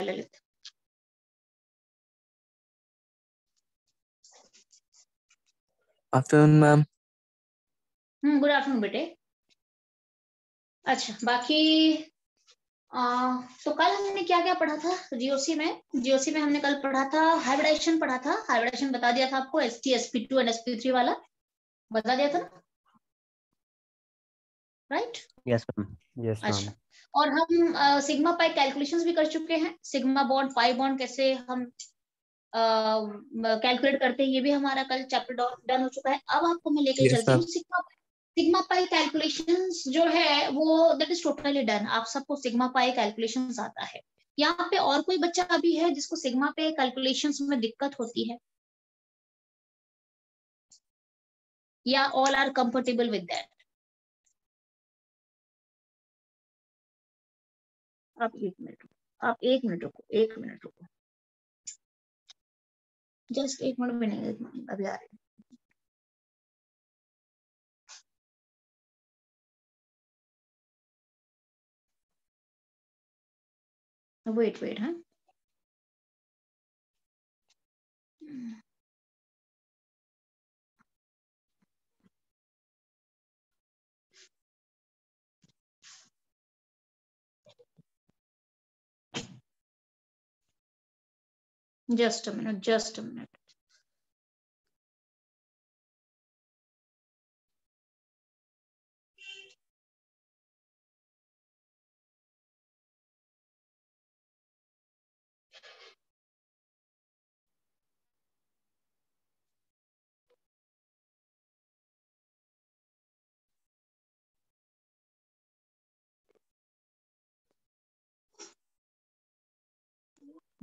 Lalit. Afternoon ma'am. Good afternoon बेटे। अच्छा बाकी तो कल हमने क्या क्या पढ़ा था जीओसी में? जीओसी में हमने कल पढ़ा था हाइब्रिडाइजेशन पढ़ा था। हाइब्रिडाइजेशन बता दिया था आपको, एसटी sp2 एंड sp3 वाला बता दिया था ना, right? Yes ma'am. Yes ma'am. अच्छा, और हम सिग्मा पाई कैलकुलेशंस भी कर चुके हैं। सिग्मा बॉन्ड पाई बॉन्ड कैसे हम कैलकुलेट करते हैं, ये भी हमारा कल चैप्टर डन हो चुका है। अब आपको मैं लेके यस चलती मैम। हूँ सिग्मा पाई कैलकुलेशंस जो है वो दैट इज टोटली डन। आप सबको सिग्मा पाई कैलकुलेशंस आता है। यहाँ पे और कोई बच्चा अभी है जिसको सिग्मा पे कैलकुलेशंस में दिक्कत होती है, या all are comfortable with that? आप एक मिनट रुको, आप एक मिनट रुको, एक मिनट रुको, जस्ट एक मिनट भी नहीं, एक मिनट अभी आ रही हूँ। वेट वेट, हाँ just a minute, just a minute.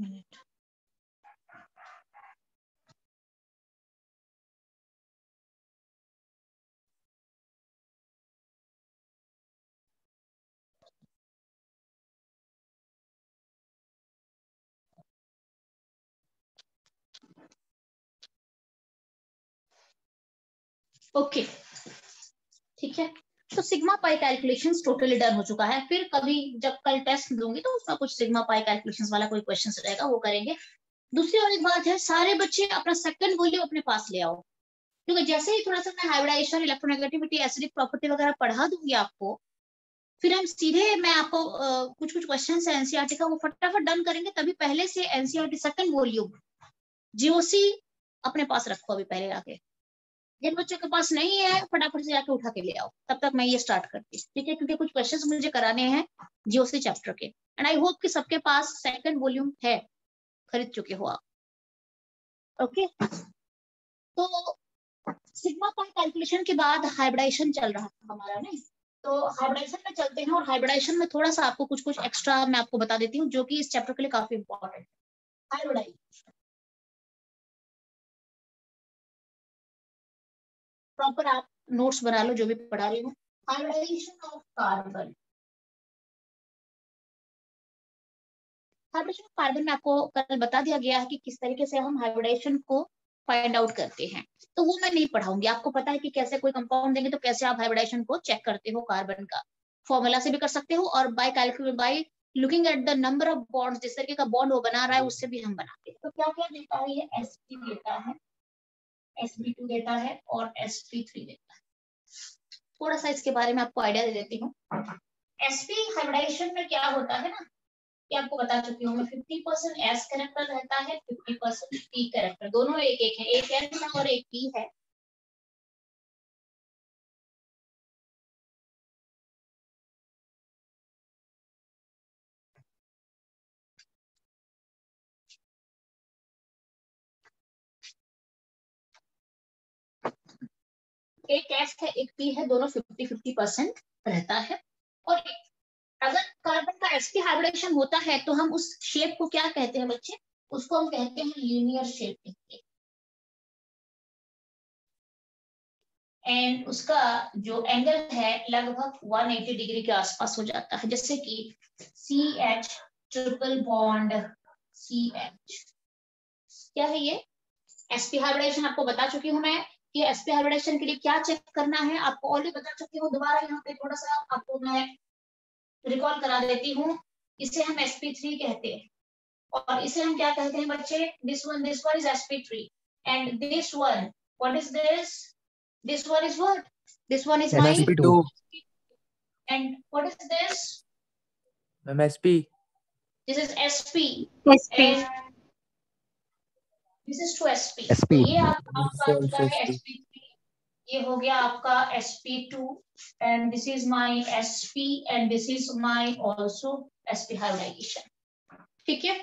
Minute okay, ठीक है। तो sigma pi calculations totally done हो चुका है। फिर कभी जब कल टेस्ट दूंगी तो उसमें कुछ सिग्मा पाई कैलकुलेशंस वाला कोई क्वेश्चन रहेगा, वो करेंगे। दूसरी और एक बात है, सारे बच्चे अपना सेकंड वॉल्यूम अपने पास ले आओ, क्योंकि जैसे ही थोड़ा सा मैं हाइब्रिडाइजेशन, इलेक्ट्रोनेगेटिविटी, एसिडिक प्रॉपर्टी वगैरह पढ़ा दूंगी आपको, फिर हम सीधे मैं आपको कुछ कुछ क्वेश्चन है एनसीईआरटी का वो फटाफट डन करेंगे। तभी पहले से एनसीईआरटी सेकंड वॉल्यूम जीओसी अपने पास रखो अभी पहले आके। जिन बच्चों के पास नहीं है फटाफट से जाके उठा के ले आओ, तब तक मैं ये स्टार्ट करती हूँ, ठीक है? क्योंकि कुछ क्वेश्चंस मुझे कराने हैं जीओसी चैप्टर के, एंड आई होप कि सबके पास सेकंड वॉल्यूम है, खरीद चुके हो आप। ओके, तो सिग्मा पाई कैलकुलेशन के बाद हाइब्रिडाइजेशन चल रहा था हमारा, नहीं? तो हाइब्रिडाइजेशन में चलते हैं, और हाइब्रिडाइजेशन में थोड़ा सा आपको कुछ कुछ एक्स्ट्रा मैं आपको बता देती हूँ जो कि इस चैप्टर के लिए काफी इंपॉर्टेंट है। हाइब्रिडाइजेशन प्रॉपर आप नोट्स बना लो जो भी पढ़ा रही हूँ। Hybridization of carbon, hybridization of carbon में आपको कल बता दिया गया है कि किस तरीके से हम हाइब्रिडेशन को फाइंड आउट करते हैं, तो वो मैं नहीं पढ़ाऊंगी। आपको पता है कि कैसे कोई कंपाउंड देंगे तो कैसे आप हाइब्रिडेशन को चेक करते हो, कार्बन का फॉर्मूला से भी कर सकते हो, और by calculate by looking at the number of bonds, जिस तरीके का बॉन्ड वो बना रहा है उससे भी हम बनाते हैं। तो क्या क्या देता है ये? sp देता है, sp2 देता है, और sp3 देता है। थोड़ा सा इसके बारे में आपको आइडिया दे देती हूँ। sp हाइब्रिडाइजेशन में क्या होता है ना, ये आपको बता चुकी हूँ मैं। 50% एस कैरेक्टर रहता है, 50% पी कैरेक्टर, दोनों एक एक है, एक एन है और एक पी है। एक एस है एक पी है, दोनों 50-50% रहता है। और अगर कार्बन का sp हाइब्रिडेशन होता है तो हम उस शेप को क्या कहते हैं बच्चे? उसको हम कहते हैं लीनियर शेप कहते हैं। एंड उसका जो एंगल है लगभग 180 डिग्री के आसपास हो जाता है, जैसे कि C H triple bond C H, क्या है ये? sp हाइब्रिडेशन आपको बता चुकी हूँ मैं कि sp हाइब्रिडेशन के लिए क्या चेक करना है, आपको ऑलरेडी बता चुकी हूँ। दोबारा यहाँ पे थोड़ा सा आपको मैं रिकॉल करा देती हूँ। इसे हम sp3 कहते हैं, और इसे हम क्या कहते हैं बच्चे? This one is sp3 and this one, what is this? This one is what? This one is my sp2 and what is this? Ma'am sp, this is sp sp, and this is to sp. sp तो ये आपका आ चुका है sp. sp3, ये हो गया आपका sp2 and this is my sp and this is my also sp hybridization. ठीक है,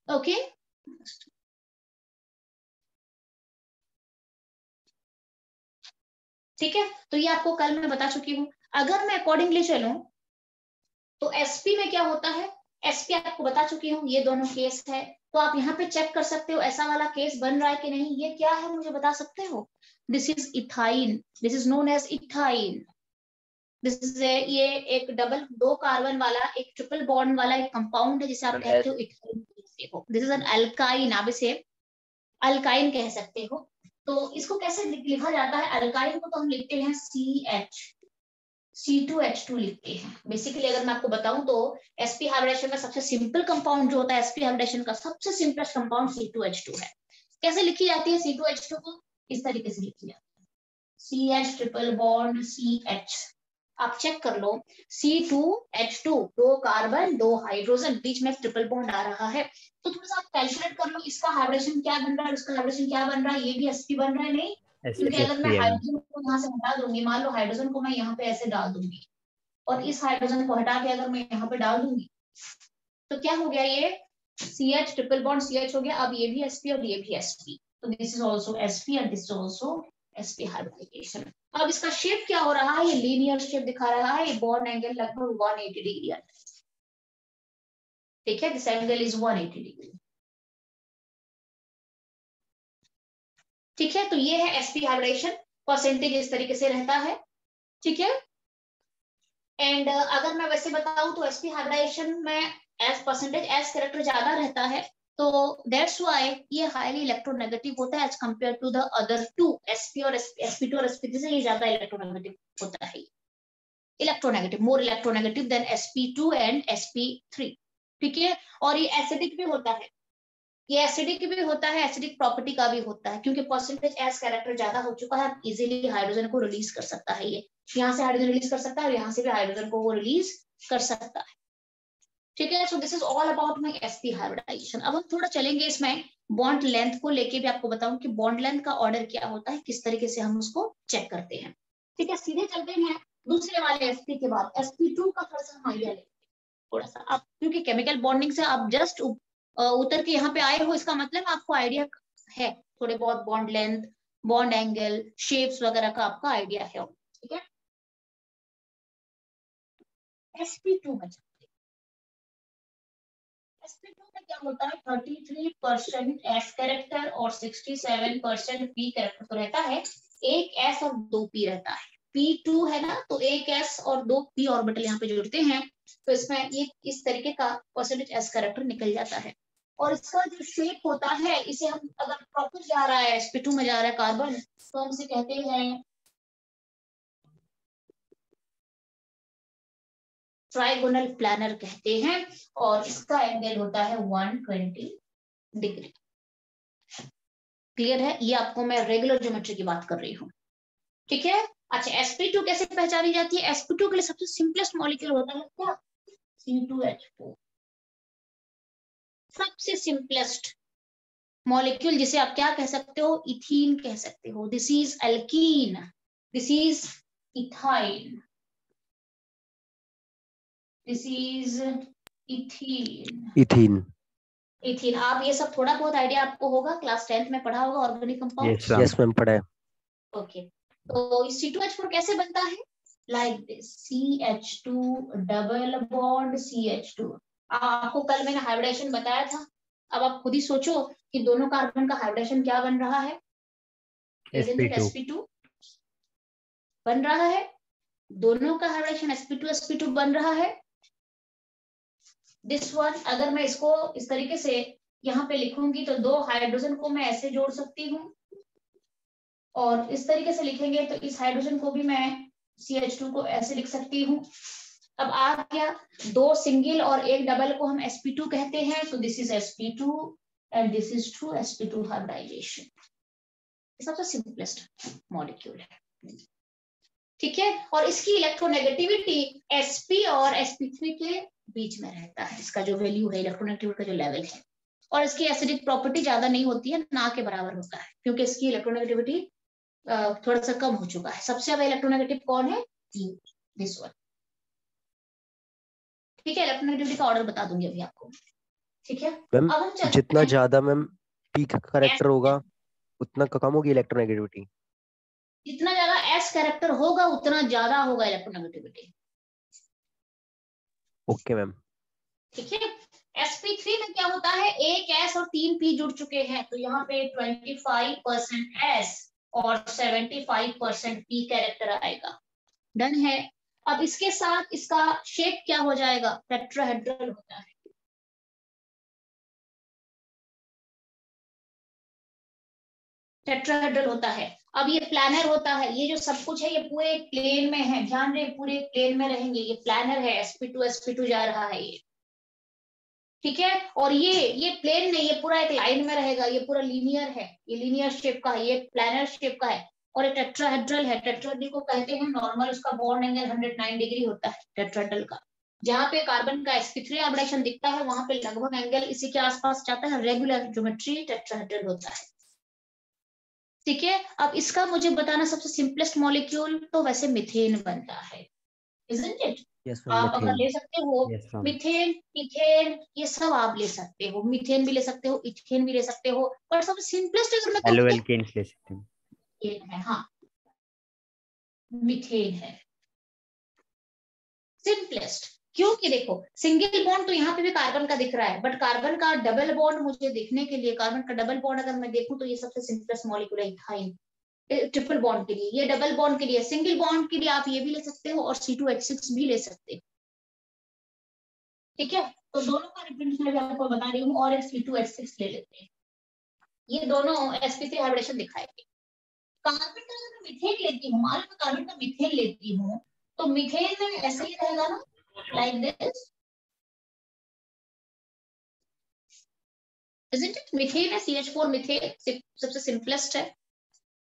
ओके ठीक है। तो ये आपको कल मैं बता चुकी हूँ। अगर मैं अकॉर्डिंगली चलूं तो sp में क्या होता है, sp आपको बता चुकी हूँ, ये दोनों केस है। तो आप यहाँ पे चेक कर सकते हो ऐसा वाला केस बन रहा है कि नहीं। ये क्या है मुझे बता सकते हो? This is ethyne, this is known as ethyne. This is ये एक डबल 2 कार्बन वाला एक ट्रिपल बॉन्ड वाला एक कंपाउंड है जिसे आप कहते हो ethyne. This is an alkyne, आप इसे अल्काइन कह सकते हो। तो इसको कैसे लिखा जाता है? अल्काइन को तो हम लिखते हैं C2H2 लिखते हैं। बेसिकली अगर मैं आपको बताऊं तो sp हाइब्रिडेशन का सबसे सिंपल कंपाउंड जो होता है, sp हाइब्रिडेशन का सबसे सिंपलेस्ट कंपाउंड C2H2 है। कैसे लिखी जाती है C2H2 को? इस तरीके से लिखी जाती है, CH ट्रिपल बॉन्ड CH। आप चेक कर लो, C2H2 2 कार्बन 2 हाइड्रोजन, बीच में ट्रिपल बॉन्ड आ रहा है। तो थोड़ा सा आप कैलकुलेट कर लो इसका हाइब्रिडेशन क्या बन रहा है, उसका हाइब्रिडेशन क्या बन रहा है। ये भी sp बन रहा है नहीं, क्योंकि अगर मैं हाइड्रोजन को यहाँ से हटा दूंगी, मान लो हाइड्रोजन को मैं यहाँ पे ऐसे डाल दूंगी और इस हाइड्रोजन को हटा के अगर मैं यहाँ पे डाल दूंगी तो क्या हो गया? ये CH ट्रिपल बॉन्ड CH हो गया। अब ये भी sp और ये भी sp, तो this is also sp and this is also sp hybridization. अब इसका शेप क्या हो रहा है? ये लीनियर शेप दिखा रहा है। ये बॉन्ड एंगल लगभग 180 डिग्री है। ठीक है, दिस एंगल इज 180 डिग्री। ठीक है, तो ये है sp हाइब्रिडेशन, परसेंटेज इस तरीके से रहता है। ठीक है, एंड अगर मैं वैसे बताऊं तो sp हाइब्रिडाइजेशन में एज परसेंटेज एज कैरेक्टर ज्यादा रहता है, तो दैट्स व्हाई ये हाईली इलेक्ट्रोनेगेटिव होता है as compared to the other two, sp और sp2 और sp3 से ये ज्यादा इलेक्ट्रोनेगेटिव होता है। Electronegative, more electronegative than sp2 and sp3। ठीक है, और ये एसिडिक भी होता है, ये एसिडिक भी होता है, एसिडिक प्रॉपर्टी का भी होता है, क्योंकि परसेंटेज एज कैरेक्टर ज्यादा हो चुका है, इजीली हाइड्रोजन को रिलीज कर सकता है। ये यहाँ से हाइड्रोजन रिलीज कर सकता है और यहाँ से भी हाइड्रोजन को वो रिलीज कर सकता है। ठीक है, so this is all about my sp hybridization. अब हम थोड़ा चलेंगे इसमें बॉन्ड लेंथ को लेके भी आपको बताऊं कि बॉन्ड लेंथ का ऑर्डर क्या होता है, किस तरीके से हम उसको चेक करते हैं। ठीक है, सीधे चलते हैं दूसरे वाले sp के बाद sp2 का थोड़ा सा हम आइडिया लेते हैं थोड़ा सा। आप क्योंकि केमिकल बॉन्डिंग से आप जस्ट उतर के यहाँ पे आए हो, इसका मतलब आपको आइडिया है थोड़े बहुत, bond length, bond angle, shapes वगैरह का आपका आइडिया है। ठीक है, sp2 में sp2 में क्या होता है? 33% s कैरेक्टर और 67% p कैरेक्टर तो रहता है, एक s और 2 p रहता है। p2 है ना, तो एक s और 2 p ऑर्बिटल यहाँ पे जुड़ते हैं, तो इसमें ये इस तरीके का परसेंटेज s कैरेक्टर निकल जाता है। और इसका जो शेप होता है, इसे हम अगर प्रॉपर जा रहा है sp2 में जा रहा है कार्बन, तो हम इसे कहते हैं ट्राइगोनल प्लानर कहते हैं, और इसका एंगल होता है 120 डिग्री। क्लियर है? ये आपको मैं रेगुलर ज्योमेट्री की बात कर रही हूँ। ठीक है, अच्छा sp2 कैसे पहचानी जाती है? sp2 के लिए सबसे सिंपलेस्ट मॉलिक्यूल होता है क्या? C2H4, सबसे सिंपलेस्ट मॉलिक्यूल, जिसे आप क्या कह सकते हो? इथीन कह सकते हो। This is alkene, this is ethyne, this is ethene. Ethene. Ethene, आप ये सब थोड़ा बहुत आइडिया आपको होगा, क्लास 10th में पढ़ा होगा ऑर्गेनिक कंपाउंड। यस मैम, पढ़ा है। ओके, तो C2H4 कैसे बनता है? Like this, CH2 double bond CH2। आपको कल मैंने हाइब्रिडेशन बताया था। अब आप खुद ही सोचो कि दोनों कार्बन का हाइब्रिडेशन क्या बन रहा है? sp2 बन रहा है, दोनों का हाइब्रिडेशन sp2 बन रहा है। दिस वन, अगर मैं इसको इस तरीके से यहाँ पे लिखूंगी तो 2 हाइड्रोजन को मैं ऐसे जोड़ सकती हूँ, और इस तरीके से लिखेंगे तो इस हाइड्रोजन को भी मैं CH2 को ऐसे लिख सकती हूँ। अब आ गया, दो सिंगल और एक डबल को हम sp2 कहते हैं, तो this is sp2 and this is true sp2 hybridization. सबसे सिंपलेस्ट मॉलिक्यूल है, ठीक है। और इसकी इलेक्ट्रोनेगेटिविटी sp और sp3 के बीच में रहता है, इसका जो वैल्यू है इलेक्ट्रोनेगेटिविटी का जो लेवल है, और इसकी एसिडिक प्रॉपर्टी ज्यादा नहीं होती है, ना के बराबर होता है, क्योंकि इसकी इलेक्ट्रोनेगेटिविटी थोड़ा सा कम हो चुका है। सबसे ज्यादा इलेक्ट्रोनेगेटिव कौन है? दिस वन, ठीक है। इलेक्ट्रोनेगेटिविटी का ऑर्डर बता दूंगी अभी आपको, ठीक है। मैम अब हम चलते जितना हैं, ज्यादा मैम पी का करेक्टर होगा उतना कम होगी इलेक्ट्रोनेगेटिविटी। जितना ज्यादा एस कैरेक्टर होगा उतना ज्यादा होगा इलेक्ट्रोनेगेटिविटी, ओके मैम। ठीक है। sp3 में क्या होता है, एक s और 3 p जुड़ चुके हैं, तो यहाँ पे 25% s और 75% p कैरेक्टर आएगा, डन है। अब इसके साथ इसका शेप क्या हो जाएगा, टेट्राहेड्रल होता है, टेट्राहेड्रल होता है। अब ये प्लानर होता है, ये जो सब कुछ है ये पूरे प्लेन में है, ध्यान रहे पूरे प्लेन में रहेंगे, ये प्लानर है, sp2 जा रहा है ये, ठीक है। और ये प्लेन नहीं, ये पूरा एक लाइन में रहेगा, ये पूरा लीनियर है, ये लीनियर शेप का है, ये प्लानर शेप का है, और ये टेट्राहेड्रल है। टेट्राहेड्रल को कहते हैं नॉर्मल, उसका बॉन्ड एंगल 109 डिग्री होता है टेट्राहेड्रल का। जहाँ पे कार्बन का sp3 हाइब्रिडेशन दिखता है वहां पे लगभग एंगल इसी के आसपास जाता है, रेगुलर ज्योमेट्री टेट्राहेड्रल होता है, ठीक है। अब इसका मुझे बताना सबसे सिंपलेस्ट मॉलिक्यूल, तो वैसे मिथेन बनता है, isn't it? यस मैम, आप अगर मीथेन। ले सकते हो यस मैम। मिथेन, इथेन, ये सब आप ले सकते हो, मिथेन भी ले सकते हो, इथेन भी ले सकते हो, पर सबसे सिंपलेस्ट अगर मैं कहूँ एलो तो एल्केन्स ले सकते हैं। मिथेन है, हाँ मिथेन है सिंपलेस्ट। क्योंकि देखो सिंगल बॉन्ड तो यहाँ पे भी कार्बन का दिख रहा है, बट कार्बन का डबल बॉन्ड मुझे देखने के लिए, कार्बन का डबल बॉन्ड अगर मैं देखूं तो ये सबसे सिंपलेस्ट मॉलिक्यूल है इथाइन। ट्रिपल बॉन्ड के लिए, ये डबल बॉन्ड के लिए, सिंगल बॉन्ड के लिए आप ये भी ले सकते हो और C2H6 भी ले सकते हो, ठीक है। तो दोनों का रिप्रेजेंटेशन मैं आपको बता रही हूँ, और C2H6 ले लेते हैं, ये दोनों sp3 हाइब्रिडेशन दिखाएंगे। कार्बन का अगर मैं मीथेन लेती हूँ, मान लो मैं कार्बन का मीथेन लेती हूँ, तो मीथेन में ऐसे ही रहेगा ना, like this, isn't it? Methane है, CH4 मीथेन सबसे सिंपलेस्ट है,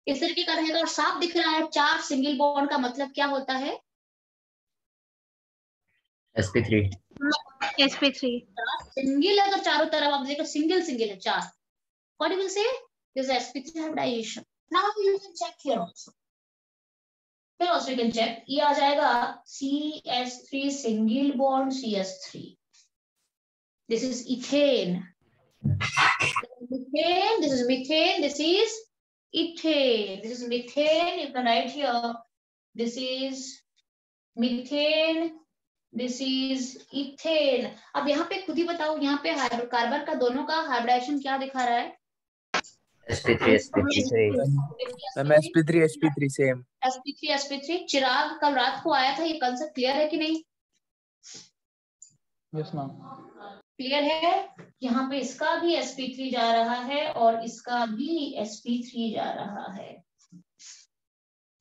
इस तरीके का रहेगा और साफ दिख रहा है। 4 सिंगल बॉन्ड का मतलब क्या होता है, sp3। sp3 सिंगल है तो चारों तरफ आप देखो सिंगल सिंगल है 4, what you will say, this is sp3 hybridization। now you can check here also, फिर also you can check, ये आ जाएगा CH3 single bond CH3, this is ethane, methane, this is methane, this is ethane, this is methane, you can write here, this is methane, this is ethane. अब यहाँ पे खुद ही बताओ, यहाँ पे carbon का दोनों का हाइब्रिडेशन क्या दिखा रहा है, sp3। Ma'am sp3 same. sp3 चिराग कल रात को आया था, ये कंसेप्ट क्लियर है कि नहीं? Yes ma'am. क्लियर है, यहाँ पे इसका भी sp3 जा रहा है और इसका भी sp3 जा रहा है,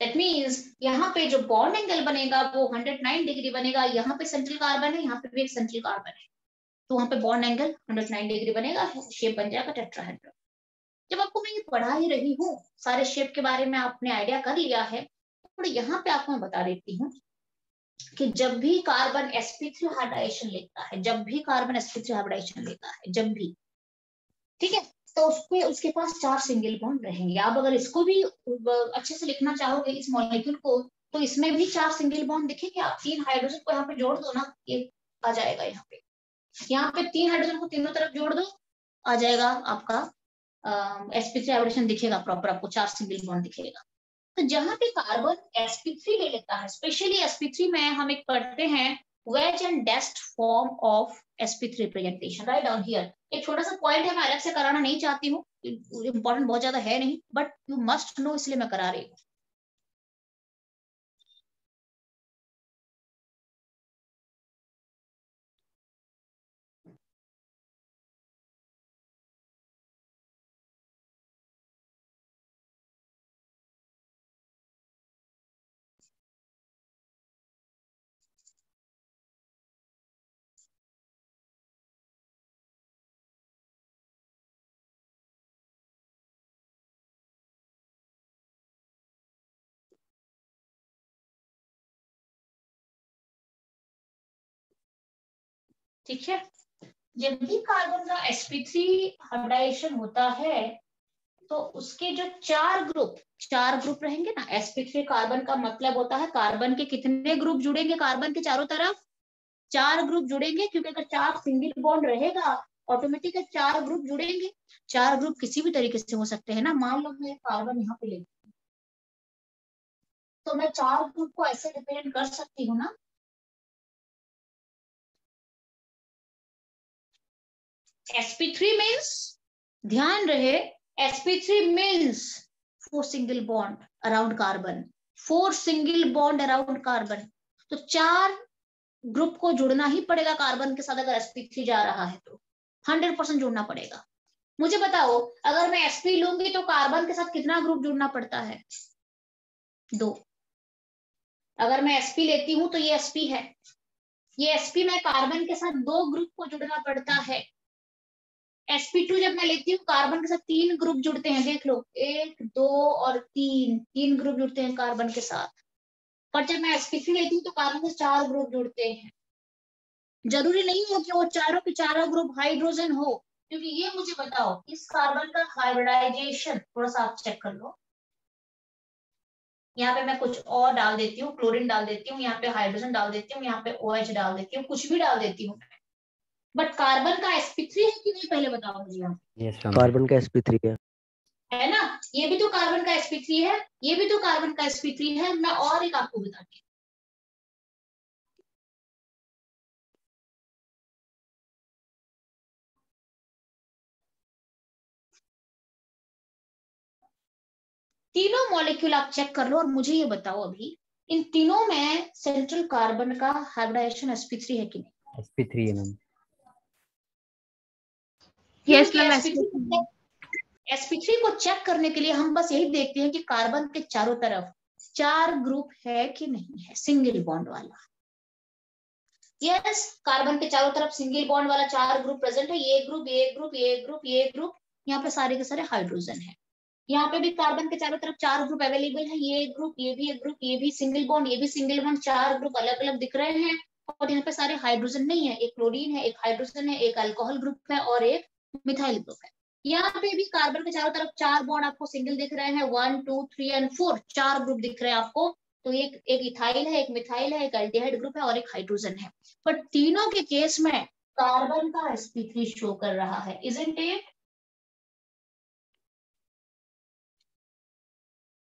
दैट मीन्स यहाँ पे जो बॉन्ड एंगल बनेगा वो 109 डिग्री बनेगा, यहाँ पे सेंट्रल कार्बन है, यहाँ पे भी एक सेंट्रल कार्बन है, तो वहां पे बॉन्ड एंगल 109 डिग्री बनेगा, शेप बन जाएगा टेट्राहेड्रल। जब आपको मैं ये पढ़ा ही रही हूँ, सारे शेप के बारे में आपने आइडिया कर लिया है, तो यहाँ पे आपको मैं बता देती हूँ कि जब भी कार्बन sp3 हाइब्रिडेशन लेता है, जब भी कार्बन sp3 हाइब्रिडेशन लेता है, जब भी, ठीक है, तो उसके उसके पास 4 सिंगल बॉन्ड रहेंगे। आप अगर इसको भी अच्छे से लिखना चाहोगे इस मॉलिक्यूल को, तो इसमें भी 4 सिंगल बॉन्ड दिखेंगे, आप 3 हाइड्रोजन को यहाँ पे जोड़ दो ना, ये आ जाएगा, यहाँ पे 3 हाइड्रोजन को तीनों तरफ जोड़ दो, आ जाएगा आपका sp3 हाइब्रिडेशन दिखेगा प्रॉपर, आपको 4 सिंगल बॉन्ड दिखेगा। तो जहां पे कार्बन sp3 ले लेता है, स्पेशली sp3 में हम एक पढ़ते हैं wedge and dash form of sp3 representation, right down here. एक छोटा सा पॉइंट है, मैं अलग से कराना नहीं चाहती हूँ, इंपॉर्टेंट बहुत ज्यादा है नहीं, बट यू मस्ट नो, इसलिए मैं करा रही हूँ। ठीक है, जब भी कार्बन का sp3 हाइब्रिडाइजेशन होता है तो उसके जो चार ग्रुप रहेंगे ना, sp3 कार्बन का मतलब होता है कार्बन के कितने ग्रुप जुड़ेंगे, कार्बन के चारों तरफ 4 ग्रुप जुड़ेंगे, क्योंकि अगर 4 सिंगल बॉन्ड रहेगा ऑटोमेटिक 4 ग्रुप जुड़ेंगे। 4 ग्रुप किसी भी तरीके से हो सकते हैं ना, मान लो मैं कार्बन यहाँ पे लेती हूँ तो मैं 4 ग्रुप को ऐसे रिप्रेजेंट कर सकती हूँ ना, sp3 मीन्स, ध्यान रहे, sp3 means 4 single bond around carbon, 4 single bond around carbon. तो 4 ग्रुप को जुड़ना ही पड़ेगा कार्बन के साथ, अगर sp3 जा रहा है तो 100% जुड़ना पड़ेगा। मुझे बताओ, अगर मैं sp लूंगी तो कार्बन के साथ कितना ग्रुप जुड़ना पड़ता है? 2। अगर मैं sp लेती हूं तो ये sp है, ये sp में कार्बन के साथ 2 ग्रुप को जुड़ना पड़ता है। sp2 जब मैं लेती हूँ कार्बन के साथ 3 ग्रुप जुड़ते हैं, देख लो 1 2 और 3 ग्रुप जुड़ते हैं कार्बन के साथ। पर जब मैं sp3 लेती हूँ तो कार्बन के 4 ग्रुप जुड़ते हैं। जरूरी नहीं है कि वो चारों के चारों ग्रुप हाइड्रोजन हो, क्योंकि ये मुझे बताओ इस कार्बन का हाइब्रिडाइजेशन थोड़ा सा आप चेक कर लो। यहाँ पे मैं कुछ और डाल देती हूँ, क्लोरीन डाल देती हूँ, यहाँ पे हाइड्रोजन डाल देती हूँ, यहाँ पे OH डाल देती हूँ, कुछ भी डाल देती हूँ, बट कार्बन का sp3 है कि नहीं, पहले बताओ मुझे। यस, कार्बन का sp3 है ना, ये भी तो कार्बन का sp3 है, ये भी तो कार्बन का sp3 है। मैं और एक आपको बताती हूँ, तीनों मॉलिक्यूल आप चेक कर लो और मुझे ये बताओ अभी इन तीनों में सेंट्रल कार्बन का हाइब्रिडाइजेशन sp3 है कि नहीं? sp3 है मैम। यस क्योंकि मैम, sp3 को चेक करने के लिए हम बस यही देखते हैं कि कार्बन के चारों तरफ 4 ग्रुप है कि नहीं है, सिंगल बॉन्ड वाला। यस, कार्बन के चारों तरफ सिंगल बॉन्ड वाला 4 ग्रुप प्रेजेंट है, ये ग्रुप, ये ग्रुप, ये ग्रुप, ये ग्रुप, यहाँ पे सारे के सारे हाइड्रोजन है। यहाँ पे भी कार्बन के चारों तरफ 4 ग्रुप अवेलेबल है, ये ग्रुप, ये भी एक ग्रुप, ये भी सिंगल बॉन्ड, ये भी सिंगल बॉन्ड, 4 ग्रुप अलग अलग दिख रहे हैं। और यहाँ पे सारे हाइड्रोजन नहीं है, एक क्लोरीन है, एक हाइड्रोजन है, एक अल्कोहल ग्रुप है और एक मिथाइल ग्रुप है। यहाँ पे भी कार्बन के चारों तरफ 4 बॉन्ड आपको सिंगल दिख रहे हैं, 1 2 3 एंड 4, 4 ग्रुप दिख रहे हैं आपको। तो एक इथाइल है, एक मिथाइल है, एक एल्डिहाइड ग्रुप है और एक हाइड्रोजन है। पर तीनों के केस में कार्बन का sp3 शो कर रहा है, इजंट इट?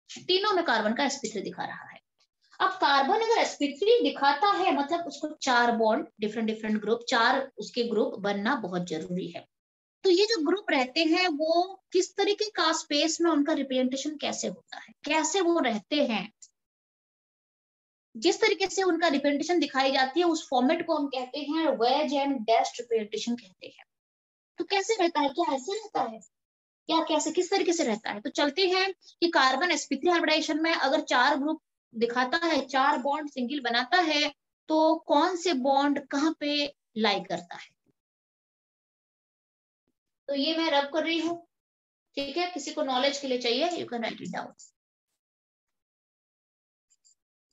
तीनों में कार्बन का sp3 दिखा रहा है। अब कार्बन अगर sp3 दिखाता है मतलब उसको 4 बॉन्ड, डिफरेंट डिफरेंट ग्रुप, 4 उसके ग्रुप बनना बहुत जरूरी है। तो ये जो ग्रुप रहते हैं वो किस तरीके का स्पेस में उनका रिप्रेजेंटेशन कैसे होता है, कैसे वो रहते हैं, जिस तरीके से उनका रिप्रेजेंटेशन दिखाई जाती है उस फॉर्मेट को हम कहते हैं वेज एंड डैश रिप्रेजेंटेशन कहते हैं। तो कैसे रहता है, क्या ऐसे रहता है, क्या कैसे किस तरीके से रहता है? तो चलते हैं कि कार्बन sp3 हाइब्रिडाइजेशन में अगर 4 ग्रुप दिखाता है, 4 बॉन्ड सिंगल बनाता है, तो कौन से बॉन्ड कहाँ पे लाई करता है? तो ये मैं रब कर रही हूँ, ठीक है, किसी को नॉलेज के लिए चाहिए you can write it down.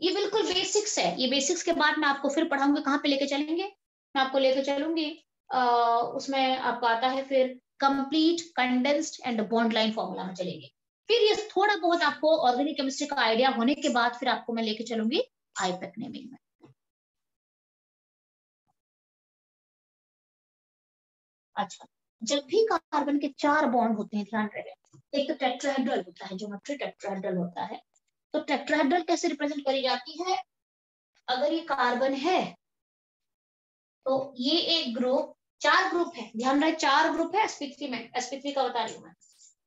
ये बिल्कुल बेसिक्स है, ये बेसिक्स के बाद मैं आपको फिर पढ़ाऊंगी, कहाँ पे लेके चलेंगे, मैं आपको लेके चलूंगी उसमें आपका आता है फिर complete condensed and bond line formula में चलेंगे। फिर ये थोड़ा बहुत आपको ऑर्गेनिक केमिस्ट्री का आइडिया होने के बाद फिर आपको मैं लेके चलूंगी आईपैक नेमिंग में। अच्छा, जब भी कार्बन के 4 बॉन्ड होते हैं, ध्यान रहे, एक तो टेट्राहेड्रल होता है, ज्योमेट्री टेट्राहेड्रल होता है। तो टेट्राहेड्रल कैसे रिप्रेजेंट करी जाती है? अगर ये कार्बन है तो ये एक ग्रुप, 4 ग्रुप है, ध्यान रहे 4 ग्रुप है sp3 में, sp3 का बता रही हूँ मैं।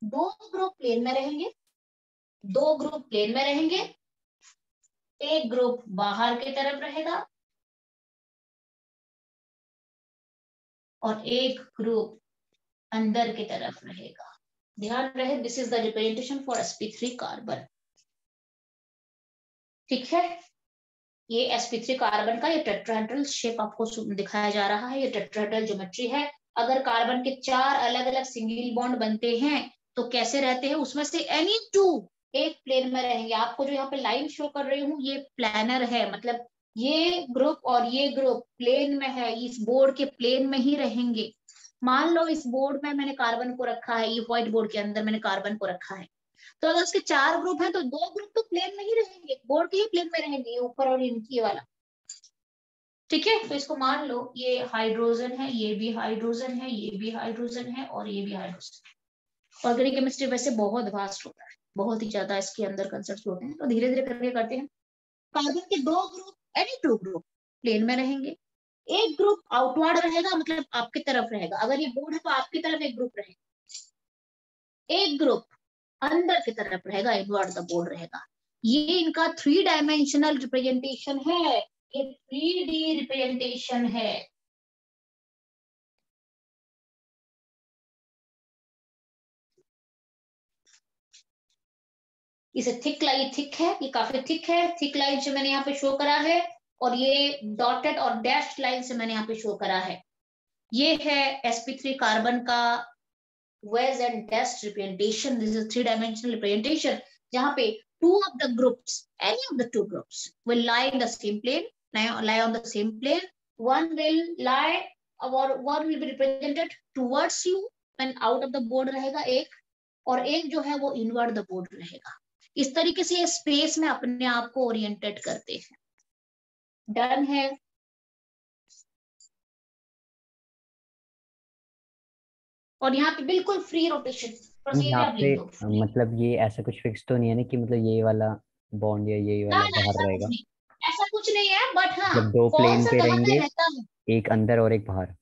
2 ग्रुप प्लेन में रहेंगे, 2 ग्रुप प्लेन में रहेंगे, एक ग्रुप बाहर की तरफ रहेगा और एक ग्रुप अंदर की तरफ रहेगा। ध्यान रहे this is the representation for sp3 carbon, ठीक है। ये sp3 कार्बन का ये टेट्राहेड्रल शेप आपको दिखाया जा रहा है, ये टेट्राहेड्रल ज्योमेट्री है। अगर कार्बन के 4 अलग अलग सिंगल बॉन्ड बनते हैं तो कैसे रहते हैं, उसमें से एनी 2 एक प्लेन में रहेंगे। आपको जो यहाँ पे लाइन शो कर रही हूँ ये प्लानर है, मतलब ये ग्रुप और ये ग्रुप प्लेन में है, इस बोर्ड के प्लेन में ही रहेंगे। मान लो इस बोर्ड में मैंने कार्बन को रखा है, ये व्हाइट बोर्ड के अंदर मैंने कार्बन को रखा है, तो अगर उसके 4 ग्रुप हैं तो 2 ग्रुप तो प्लेन में ही रहेंगे, बोर्ड के ही प्लेन में रहेंगे, ये ऊपर और ये वाला। ठीक है, तो इसको मान लो ये हाइड्रोजन है, ये भी हाइड्रोजन है, ये भी हाइड्रोजन है और ये भी हाइड्रोजन है। ऑर्गेनिक केमिस्ट्री वैसे बहुत वास्ट होता है, बहुत ही ज्यादा इसके अंदर कंसेप्ट होते हैं, तो धीरे धीरे करके करते हैं। कार्बन के 2 ग्रुप, एनी 2 ग्रुप प्लेन में रहेंगे, एक ग्रुप आउटवर्ड रहेगा, मतलब आपकी तरफ रहेगा, अगर ये बोर्ड है तो आपकी तरफ एक ग्रुप रहेगा, एक ग्रुप अंदर की तरफ रहेगा, इनवर्ड द बोर्ड रहेगा। ये इनका 3 डायमेंशनल रिप्रेजेंटेशन है, ये 3D रिप्रेजेंटेशन है। इसे थिक लाइन, थिक है, ये काफी थिक है, थिक लाइन से मैंने यहाँ पे शो करा है, और ये डॉटेड और डैश लाइन से मैंने यहाँ पे शो करा है। ये है sp3 कार्बन का wedge and dash representation. This is 3-dimensional representation, जहाँ पे 2 of the groups, any of the 2 groups will lie in the same plane, lie on the same plane. One will lie, or one will be represented towards you and out of the board रहेगा एक, और एक जो है वो inward the board रहेगा। इस तरीके से ये स्पेस में अपने आप को ओरिएंटेड करते हैं। डन है। और यहाँ पे बिल्कुल फ्री रोटेशन यहाँ प्रोसीजर आप पे लिख दो। मतलब ये ऐसा कुछ फिक्स तो नहीं है ना कि मतलब ये वाला बॉन्ड या ये ना वाला ना, बाहर ऐसा कुछ रहेगा? नहीं, ऐसा कुछ नहीं है, बट हाँ मतलब 2 कौन प्लेन सा पे कहाँ पे रहेंगे, रहता है, एक अंदर और एक बाहर।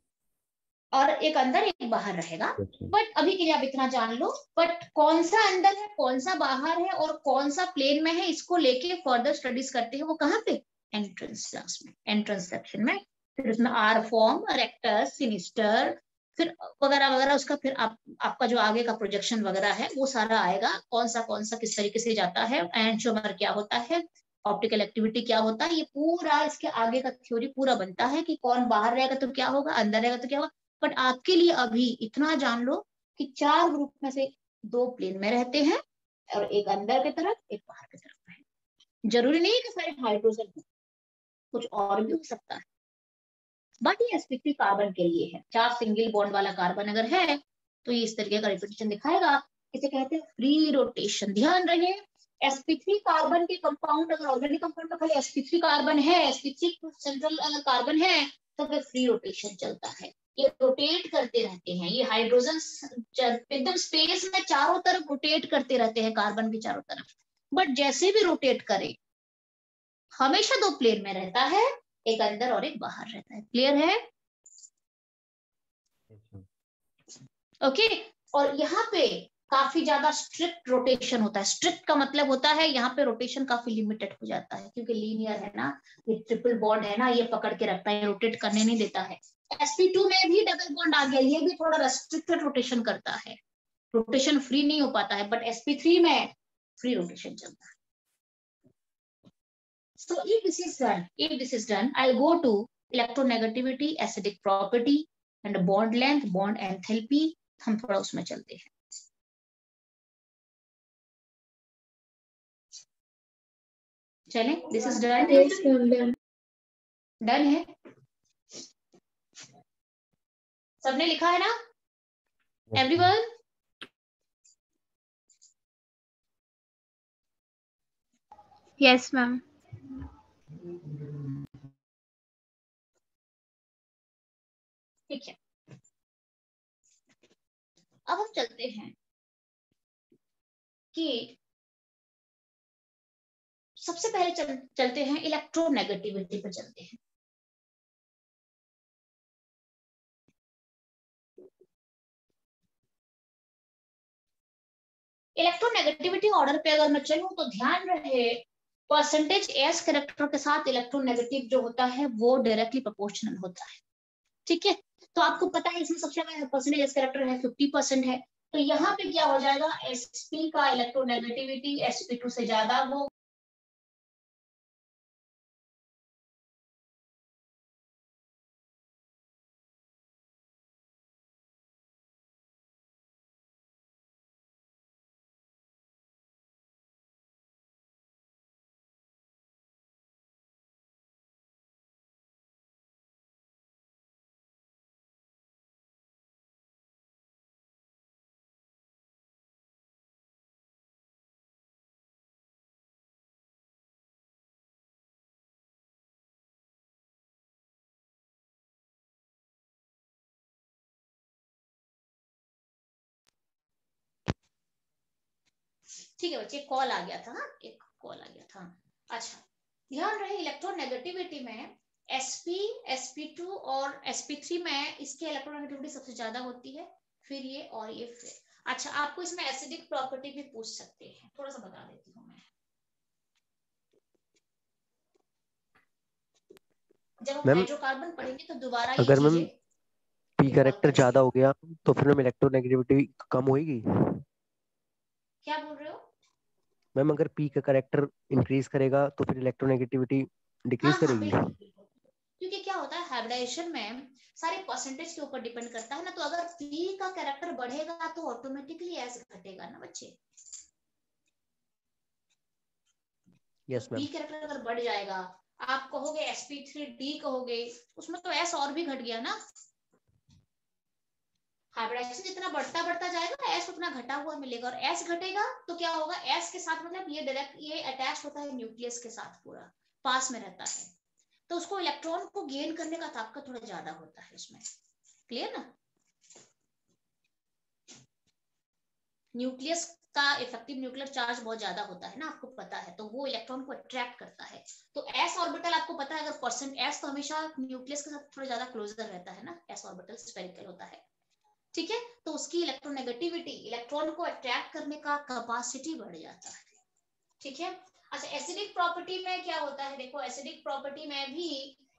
और एक अंदर एक बाहर रहेगा। अच्छा। बट अभी के लिए आप इतना जान लो, बट कौन सा अंदर है कौन सा बाहर है और कौन सा प्लेन में है, इसको लेके फर्दर स्टडीज करते हैं। वो कहाँ पे? एंट्रेंस क्लास में, एंट्रेंस सेक्शन में। फिर उसमें आर फॉर्म, रेक्टर, सिनिस्टर, फिर वगैरह वगैरह, उसका फिर आपका जो आगे का प्रोजेक्शन वगैरह है वो सारा आएगा, कौन सा किस तरीके से जाता है, एंटियोमर क्या होता है, ऑप्टिकल एक्टिविटी क्या होता है, ये पूरा इसके आगे का थ्योरी पूरा बनता है कि कौन बाहर रहेगा तो क्या होगा, अंदर रहेगा तो क्या होगा। बट आपके लिए अभी इतना जान लो कि 4 ग्रुप में से 2 प्लेन में रहते हैं और एक अंदर की तरफ एक बाहर की तरफ है। जरूरी नहीं है कि सारे हाइड्रोजन हो, कुछ और भी हो सकता है। बट ये sp3 कार्बन के लिए है, 4 सिंगल बॉन्ड वाला कार्बन अगर है तो ये इस तरीके का रिपीटेशन दिखाएगा। इसे कहते हैं फ्री रोटेशन। ध्यान रहे, sp3 कार्बन के कंपाउंड, अगर ऑर्गेनिक कंपाउंड में खाली sp3 कार्बन है, sp3 सेंट्रल कार्बन है, तो फिर फ्री रोटेशन चलता है, ये रोटेट करते रहते हैं। ये हाइड्रोजन एकदम स्पेस में चारों तरफ रोटेट करते रहते हैं, कार्बन के चारों तरफ। बट जैसे भी रोटेट करे हमेशा 2 प्लेन में रहता है, एक अंदर और एक बाहर रहता है। क्लियर है? ओके। और यहाँ पे काफी ज्यादा स्ट्रिक्ट रोटेशन होता है। स्ट्रिक्ट का मतलब होता है यहाँ पे रोटेशन काफी लिमिटेड हो जाता है, क्योंकि लीनियर है ना, ये ट्रिपल बॉन्ड है ना, ये पकड़ के रखता है, रोटेट करने नहीं देता है। sp2 में भी डबल बॉन्ड आ गया, ये भी थोड़ा रेस्ट्रिक्टेड रोटेशन करता है, रोटेशन फ्री नहीं हो पाता है। बट sp3 में फ्री रोटेशन चलता है। So if this is done, I'll go to electronegativity, acidic property, and bond length, bond enthalpy. हम थोड़ा उसमें चलते हैं। चलें, this is done. Yes, ma'am. Done है? सबने लिखा है ना? Everyone? Yes, ma'am. ठीक है, अब हम चलते हैं कि सबसे पहले चलते हैं इलेक्ट्रोनेगेटिविटी पे चलते हैं। इलेक्ट्रोनेगेटिविटी ऑर्डर पे अगर मैं चलूं तो ध्यान रहे, परसेंटेज एस कैरेक्टर के साथ इलेक्ट्रोनेगेटिव जो होता है वो डायरेक्टली प्रोपोर्शनल होता है। ठीक है, तो आपको पता है इसमें सबसे ज्यादा परसेंटेज एस कैरेक्टर है 50% है, तो यहाँ पे क्या हो जाएगा, sp का इलेक्ट्रोनेगेटिविटी sp2 से ज्यादा हो ठीक है बच्चे, कॉल आ गया था। हाँ, एक कॉल आ गया था। अच्छा, ध्यान रहे इलेक्ट्रोनेगेटिविटी में sp, sp2 और sp3 में इसकी इलेक्ट्रोनेगेटिविटी सबसे ज्यादा होती है, फिर ये और ये फिर। अच्छा, आपको इसमें एसिडिक प्रॉपर्टी भी पूछ सकते हैं, थोड़ा सा बता देती हूँ मैं। जब हम मैम हाइड्रोकार्बन पढ़ेंगे तो दोबारा ये अगर मैम चीजें पी इन्वॉल्व कैरेक्टर करेंगे। ज्यादा हो गया तो फिर मैम इलेक्ट्रोनेगेटिविटी कम होएगी। क्या बोल रहे हो? मैम अगर पी का कैरेक्टर इंक्रीज करेगा तो फिर इलेक्ट्रोनेगेटिविटी डिक्रीज हाँ हाँ, करेगी। बिल्कुल बिल्कुल, क्योंकि क्या होता है हाइब्रिडाइजेशन में सारे परसेंटेज के ऊपर डिपेंड करता है ना, तो अगर पी का कैरेक्टर बढ़ेगा तो ऑटोमेटिकली एस घटेगा ना बच्चे। तो यस पी मैम। कैरेक्टर अगर बढ़ जाएगा, आप कहोगे sp3d कहोगे, उसमें तो s और भी घट गया ना। हाइब्रिडाइजेशन जितना बढ़ता बढ़ता जाएगा s उतना घटा हुआ मिलेगा, और s घटेगा तो क्या होगा, s के साथ मतलब ये डायरेक्ट ये अटैच होता है न्यूक्लियस के साथ, पूरा पास में रहता है, तो उसको इलेक्ट्रॉन को गेन करने का ताकत थोड़ा ज्यादा होता है उसमें। क्लियर ना? न्यूक्लियस का इफेक्टिव न्यूक्लियर चार्ज बहुत ज्यादा होता है ना, आपको पता है, तो वो इलेक्ट्रॉन को अट्रैक्ट करता है। तो s ऑर्बिटल आपको पता है, अगर परसेंट s तो हमेशा न्यूक्लियस के साथ थोड़ा ज्यादा क्लोजर रहता है ना, s ऑर्बिटल स्फेरिकल होता है। ठीक है, तो उसकी इलेक्ट्रोनेगेटिविटी, इलेक्ट्रॉन को अट्रैक्ट करने का कैपेसिटी बढ़ जाता है। ठीक है। अच्छा, एसिडिक प्रॉपर्टी में क्या होता है, देखो एसिडिक प्रॉपर्टी में भी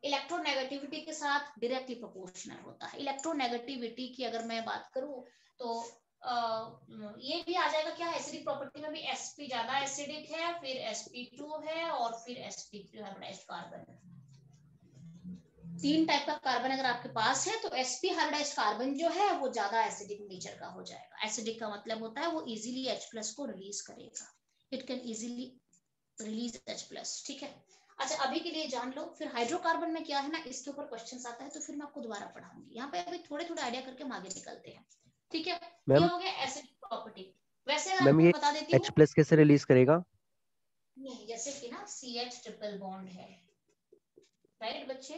इलेक्ट्रोनेगेटिविटी के साथ डायरेक्टली प्रोपोर्शनल होता है। इलेक्ट्रोनेगेटिविटी की अगर मैं बात करूं तो ये भी आ जाएगा क्या, एसिडिक प्रॉपर्टी में भी sp ज्यादा एसिडिक है, फिर sp2 है, और फिर sp3 हाइब्रिडाइज्ड कार्बन। तीन टाइप का कार्बन अगर आपके पास है तो sp हाइब्रिडाइज्ड कार्बन जो है वो ज्यादा एसिडिक नेचर का हो जाएगा। एसिडिक का मतलब होता है वो इजीली H+ को रिलीज करेगा, it can easily release H+। ठीक है। अच्छा, अभी के लिए जान लो, फिर हाइड्रोकार्बन में क्या है ना, इसके ऊपर क्वेश्चन आता है तो फिर मैं आपको दोबारा पढ़ाऊंगी। यहाँ पे अभी थोड़े थोड़े आइडिया करके हम आगे निकलते हैं। ठीक है, ये मैम हो गया एसिडिक प्रॉपर्टी। वैसे अगर मैम आपको ये बता देती हूँ, H+ कैसे रिलीज करेगा। नहीं जैसे कि ना CH ट्रिपल बॉन्ड है, राइट बच्चे,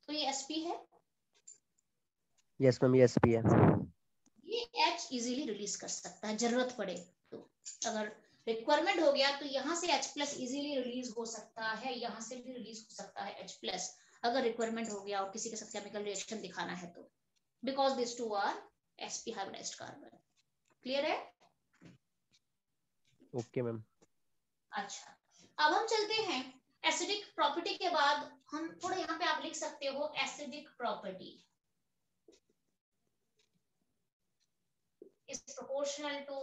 तो ये sp है, यस मैम ये sp है। ये H इजीली रिलीज कर सकता है जरूरत पड़े तो। अगर रिक्वायरमेंट हो गया तो यहाँ से H+ इजीली रिलीज हो सकता है, यहाँ से भी रिलीज हो सकता है H+, अगर रिक्वायरमेंट हो गया और किसी के साथ केमिकल रिएक्शन दिखाना है तो, because this two are sp hybridised carbon. Clear है? Okay ma'am. अच्छा, अब हम चलते हैं एसिडिक प्रॉपर्टी के बाद, हम थोड़ा यहाँ पे आप लिख सकते हो acidic property is proportional to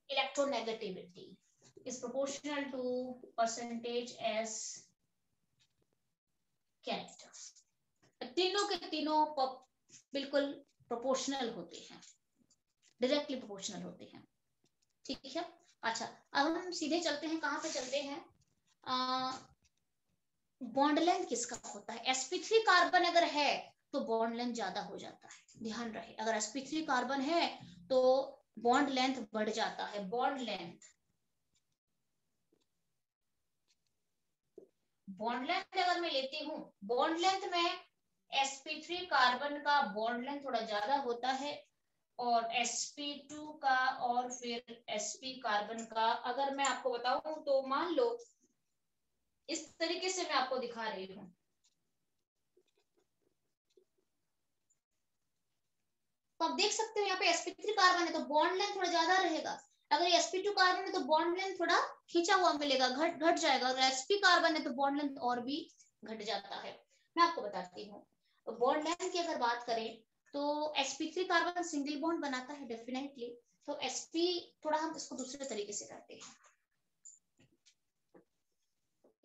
electronegativity, is proportional to percentage S character। तीनों के तीनों बिल्कुल प्रोपोर्शनल होते हैं, डायरेक्टली प्रोपोर्शनल होते हैं। ठीक है। अच्छा, अब हम सीधे चलते हैं, कहां पे चलते हैं, बॉन्ड लेंथ किसका होता है। sp3 कार्बन अगर है तो बॉन्ड लेंथ ज्यादा हो जाता है, ध्यान रहे, अगर sp3 कार्बन है तो बॉन्ड लेंथ बढ़ जाता है। बॉन्ड लेंथ अगर मैं लेती हूं, बॉन्ड लेंथ में sp3 कार्बन का बॉन्ड लेंथ थोड़ा ज्यादा होता है, और sp2 का और फिर sp कार्बन का अगर मैं आपको बताऊं तो मान लो इस तरीके से मैं आपको दिखा रही हूं। तो आप देख सकते हो यहाँ पे sp3 कार्बन है तो बॉन्ड लेंथ थोड़ा ज्यादा रहेगा, अगर sp2 कार्बन है तो बॉन्ड लेंथ थोड़ा खींचा हुआ मिलेगा, घट जाएगा, और sp कार्बन है तो बॉन्ड लेंथ और भी घट जाता है। मैं आपको बताती हूँ, तो बॉन्ड लेंथ की अगर बात करें तो sp3 कार्बन सिंगल बॉन्ड बनाता है डेफिनेटली, तो sp थोड़ा हम इसको दूसरे तरीके से करते हैं,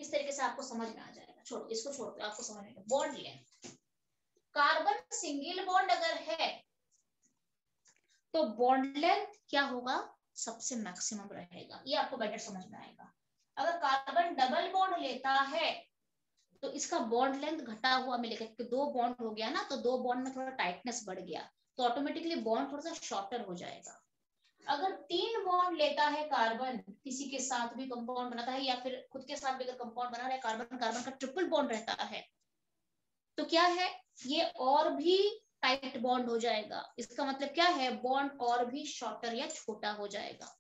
इस तरीके से आपको समझ में आ जाएगा। छोड़ो इसको, छोड़ दो, आपको समझ में। Bond length, carbon single bond अगर है तो बॉन्ड लेंथ क्या होगा, सबसे मैक्सिमम रहेगा, ये आपको बेटर समझ में आएगा। अगर कार्बन डबल बॉन्ड लेता है तो इसका बॉन्ड लेंथ घटा हुआ मिलेगा, क्योंकि दो बॉन्ड हो गया ना, तो दो बॉन्ड में थोड़ा टाइटनेस बढ़ गया, तो ऑटोमेटिकली बॉन्ड थोड़ा सा शॉर्टर हो जाएगा। अगर तीन बॉन्ड लेता है कार्बन, किसी के साथ भी कंपाउंड बनाता है या फिर खुद के साथ भी अगर कंपाउंड बना रहा है, कार्बन कार्बन का ट्रिपल बॉन्ड रहता है, तो क्या है, ये और भी टाइट बॉन्ड हो जाएगा। इसका मतलब क्या है, बॉन्ड और भी शॉर्टर या छोटा हो जाएगा।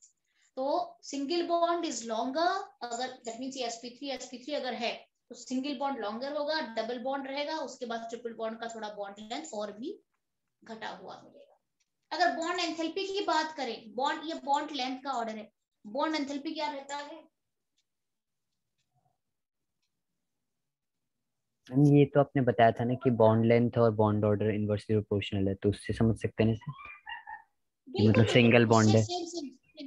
तो सिंगल बॉन्ड इज लॉन्गर, अगर दैट मींस sp3 अगर है तो सिंगल बॉन्ड लॉन्गर होगा, डबल बॉन्ड रहेगा, उसके बाद ट्रिपल बॉन्ड का थोड़ा बॉन्ड लेंथ और भी घटा हुआ मिलेगा। अगर बॉन्ड एंथैल्पी की बात करें, बॉन्ड, ये बॉन्ड लेंथ का ऑर्डर है, बॉन्ड एंथैल्पी क्या रहता है? ये तो आपने बताया था ना कि बॉन्ड लेंथ और बॉन्ड ऑर्डर इनवर्सली प्रोपोर्शनल है, तो उससे समझ सकते हैं इसे कि मतलब सिंगल बॉन्ड है।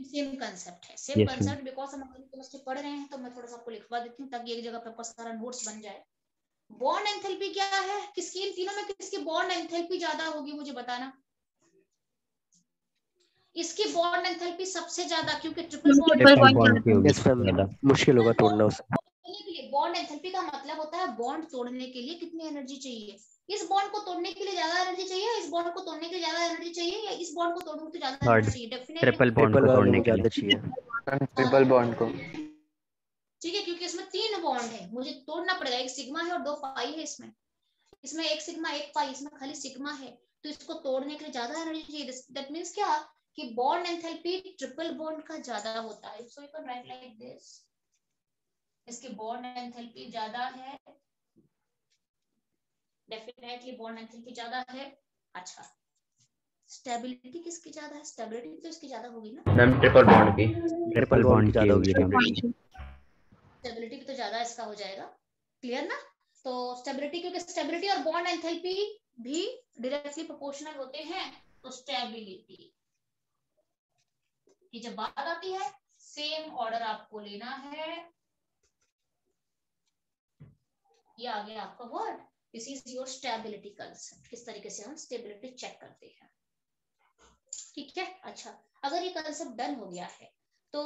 सेम कंसेप्ट है, सेम कंसेप्ट। बिकॉज हम केमिस्ट्री पढ़ रहे हैं तो मैं थोड़ा सा आपको लिखवा देती हूँ ताकि एक जगह पे आपका सारा नोट्स बन जाए। बॉन्ड एंथैल्पी क्या है, किसकी, इन तीनों में किसकी बॉन्ड एंथैल्पी ज्यादा होगी मुझे बताना। इसकी बॉन्ड एंथैल्पी सबसे ज्यादा, क्योंकि ट्रिपल बॉन्ड की होगी यस मैम, मुश्किल होगा तोड़ना उसे। बॉन्ड एंथैल्पी का मतलब होता है बॉन्ड तोड़ने के लिए कितनी एनर्जी चाहिए। इस बॉन्ड को तोड़ने के लिए ज्यादा एनर्जी चाहिए, इस बॉन्ड को तोड़ने के लिए ज्यादा एनर्जी चाहिए, या इस बॉन्ड को तोड़ने के लिए ज्यादा एनर्जी चाहिए? डेफिनेटली ट्रिपल बॉन्ड को तोड़ने के लिए चाहिए, ट्रिपल बॉन्ड को। ठीक है, क्योंकि इसमें 3 बॉन्ड है, मुझे तोड़ना पड़ेगा। एक सिग्मा है और 2 पाई है इसमें, इसमें एक सिग्मा एक पाई, इसमें खाली सिग्मा है, तो इसको तोड़ने के लिए ज्यादा एनर्जी चाहिए। दैट मींस क्या कि बॉन्ड एंथैल्पी ट्रिपल बॉन्ड का ज्यादा होता है। So you can write like this, इसकी बॉन्ड एंथैल्पी ज्यादा है, डेफिनेटली बॉन्ड एंथैल्पी ज्यादा है। अच्छा, स्टेबिलिटी किसकी ज्यादा है? स्टेबिलिटी तो इसकी ज्यादा होगी ना मैम, ट्रिपल बॉन्ड की। ट्रिपल बॉन्ड की ज्यादा होगी। स्टेबिलिटी भी तो ज्यादा इसका हो जाएगा, क्लियर ना? तो स्टेबिलिटी, क्योंकि स्टेबिलिटी और बॉन्ड एंथैल्पी भी डायरेक्टली प्रोपोर्शनल होते हैं। तो स्टेबिलिटी की जब बात आती है, सेम ऑर्डर आपको लेना है। ये आ गया आपका word, this is your stability concept. किस तरीके से हम स्टेबिलिटी चेक करते हैं, ठीक है। अच्छा, अगर ये कंसेप्ट डन हो गया है तो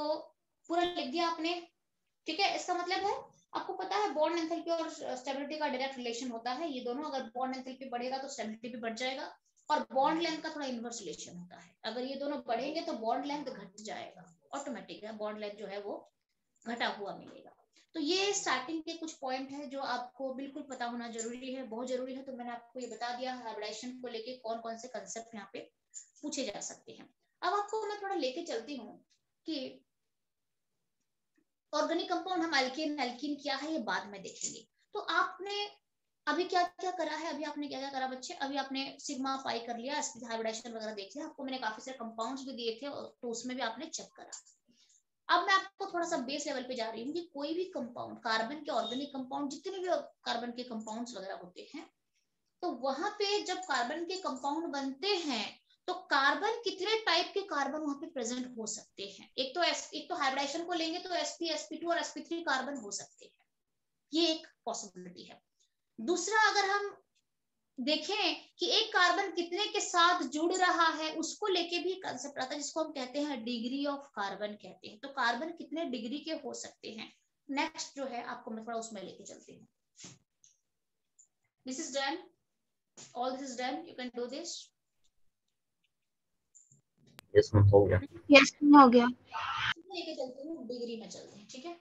पूरा लिख दिया आपने, ठीक है। इसका मतलब है आपको पता है बॉन्ड एंथैल्पी और स्टेबिलिटी का डायरेक्ट रिलेशन होता है। ये दोनों, अगर बॉन्ड एंथैल्पी बढ़ेगा तो स्टेबिलिटी भी बढ़ जाएगा, और बॉन्ड लेंथ का थोड़ा इनवर्स रिलेशन होता है। अगर ये दोनों बढ़ेंगे तो बॉन्ड लेंथ घट जाएगा, ऑटोमेटिक है, बॉन्ड लेंथ जो है वो घटा हुआ मिलेगा। तो ये स्टार्टिंग के कुछ पॉइंट है जो आपको बिल्कुल पता होना जरूरी है, बहुत जरूरी है। तो मैंने आपको ये बता दिया हाइब्रिडाइजेशन को लेके कौन कौन से कंसेप्ट यहाँ पे पूछे जा सकते हैं। अब आपको मैं थोड़ा लेके चलती हूँ कि ऑर्गेनिक कंपाउंड, हम एल्केन एल्कीन क्या है ये बाद में देखेंगे। तो आपने अभी क्या क्या करा है, अभी आपने क्या क्या करा बच्चे? अभी आपने सिग्मा पाई कर लिया, हाइब्रिडाइजेशन वगैरह देख लिया, आपको मैंने काफी सारे कंपाउंड्स भी दिए थे तो उसमें भी आपने चेक करा। अब मैं आपको थोड़ा सा बेस लेवल पे जा रही हूँ कि कोई भी कंपाउंड, कार्बन के ऑर्गेनिक कंपाउंड, जितने भी कार्बन के कंपाउंड्स वगैरह होते हैं, तो वहां पे जब कार्बन के कंपाउंड बनते हैं तो कार्बन, कितने टाइप के कार्बन वहां पे प्रेजेंट हो सकते हैं? एक तो हाइब्रिडाइजेशन को लेंगे तो sp sp2 और sp3 कार्बन हो सकते हैं, ये एक पॉसिबिलिटी है। दूसरा, अगर हम देखें कि एक कार्बन कितने के साथ जुड़ रहा है, उसको लेके भी कंसेप्ट आता है जिसको हम कहते हैं डिग्री ऑफ कार्बन कहते हैं। तो कार्बन कितने डिग्री के हो सकते हैं, नेक्स्ट जो है आपको मैं थोड़ा उसमें लेके चलती हूँ। This is done, all this is done, you can do this. Yes ma'am, हो गया। यस हो गया। लेके चलते हैं, डिग्री में चलते हैं, ठीक है।